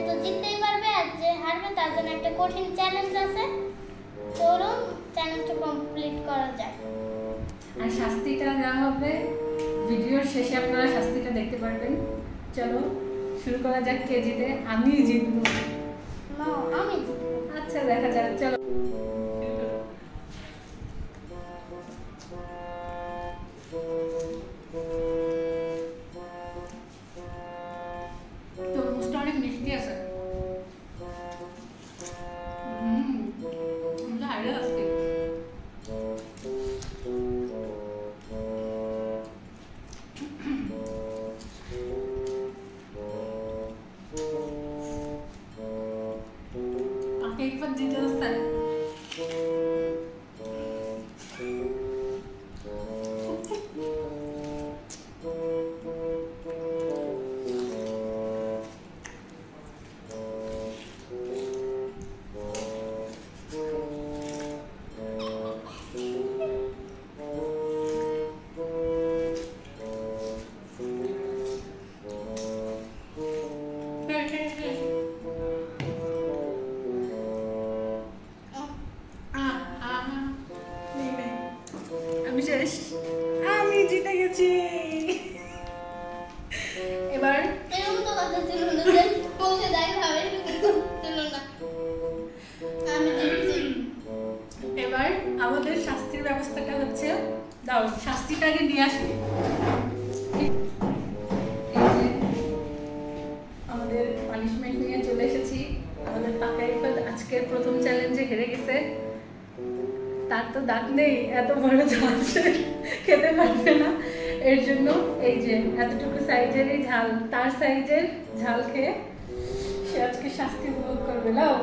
তো জিততেই পারবে, আর যে হারবে তার জন্য একটা কঠিন চ্যালেঞ্জ আছে। চলুন চ্যালেঞ্জটা কমপ্লিট করা যাক। আর শাস্তিটা যা হবে ভিডিওর শেষে আপনারা শাস্তিটা দেখতে পারবেন। চলো শুরু করা যাক। কে জিতে? আমিই জিতবো। না, আমি জিতবো। আচ্ছা দেখা যাক, চলো। তরমুজটা অনেক মিষ্টি আছে। হাইরে আজকে एक बार जीता रास्ता है। আমি জিতে গেছি। এবার এরকম তো কথা ছিল না যে পৌঁছে যাই খাবে, ছিল না। আমি জিতছি। এবার আমাদের শাস্তির ব্যবস্থাটা হচ্ছে, দাও শাস্তিটা আগে নিয়ে আসি। আমাদের পানিশমেন্ট নিয়ে চলে এসেছি। আমাদের পাকা ইফাদ আজকের প্রথম চ্যালেঞ্জে হেরে গেছে। তার তো দাঁত নেই, এত বড় ঝাল খেতে পারবে না। এর জন্য এই যে এতটুকু সাইজের এই ঝাল, তার সাইজের ঝাল খেয়ে সে আজকে শাস্তি উপভোগ করবে। নাও